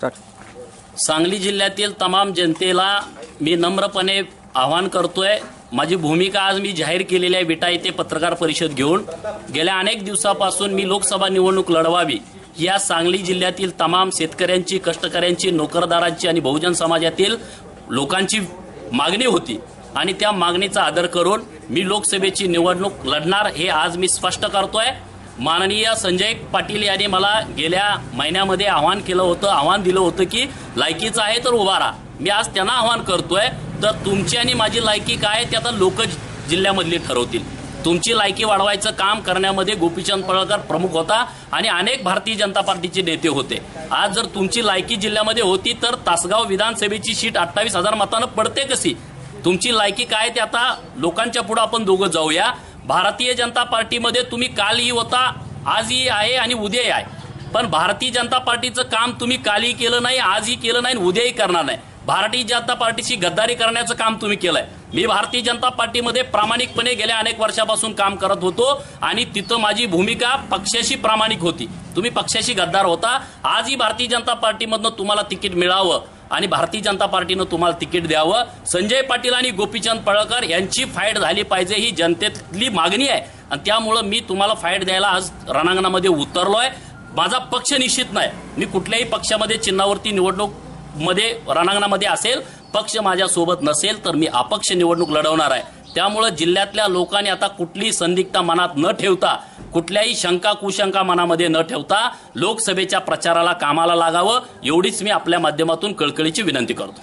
सांगली जिल्ह्यातील तमाम जनतेला मी नम्रपणे आवाहन करतोय। माझी भूमिका आज मी जाहीर केलेली आहे। विटा येथे पत्रकार परिषद घेऊन गेल्या अनेक दिवसापासून मी लोकसभा निवडणूक लढवावी या सांगली जिल्ह्यातील तमाम शेतकऱ्यांची, कष्टकऱ्यांची, नोकरदारांची आणि बहुजन समाजातील लोकांची मागणी होती आणि त्या मागणीचा आदर करून मी लोकसभेची निवडणूक लढणार हे आज मी स्पष्ट करतोय। माननीय संजय पाटील यांनी मला गेल्या महिन्यामध्ये आव्हान दिलं होतं की लायकीचं आहे तर उभा राहा। मी आज त्यांना आव्हान करतोय, तर तुमची आणि माझी लायकी काय ते आता लोक जिल्ह्यामधली ठरवतील। तुमची लायकी वाढवायचं काम करण्यामध्ये गोपीचंद पडळकर प्रमुख होता आणि अनेक भारतीय जनता पार्टीचे नेते होते। आज जर तुमची लायकी जिल्ह्यामध्ये होती तर तासगाव विधानसभेची सीट 28,000 मतांना पडते कशी? तुमची लायकी काय ते आता लोकांच्या पुढे आपण दोघं जाऊया। भारतीय जनता पार्टीमध्ये तुम्ही कालही होता, आजही आहे आणि उद्याही आहे, पण भारतीय जनता पार्टीचं काम तुम्ही कालही केलं नाही, आजही केलं नाही, उद्याही करणार नाही। भारतीय जनता पार्टीशी गद्दारी करण्याचं काम तुम्ही केलंय। मी भारतीय जनता पार्टीमध्ये प्रामाणिकपणे गेल्या अनेक वर्षापासून काम करत होतो आणि तिथं माझी भूमिका पक्षाशी प्रामाणिक होती। तुम्ही पक्षाशी गद्दार होता। आजही भारतीय जनता पार्टीमधनं तुम्हाला तिकीट मिळावं आणि भारतीय जनता पार्टीनं तुम्हाला तिकीट द्यावं। संजय पाटील आणि गोपीचंद पडळकर यांची फाईट झाली पाहिजे ही जनतेतली मागणी आहे आणि त्यामुळे मी तुम्हाला फाईट द्यायला आज रणांगणामध्ये उतरलोय। माझा पक्ष निश्चित नाही, मी कुठल्याही पक्षामध्ये चिन्हावरती निवडणूक मध्ये रणांगणामध्ये असेल, पक्ष माझ्या सोबत नसेल तर मी अपक्ष निवडणूक लढवणार आहे। त्यामुळे जिल्ह्यातल्या लोकांनी आता कुठलीही संदिग्धता मनात न ठेवता, कुठल्याही शंका कुशंका मनामध्ये न ठेवता लोकसभेच्या प्रचाराला कामाला लागावं एवढीच मी आपल्या माध्यमातून कळकळीची विनंती करतो।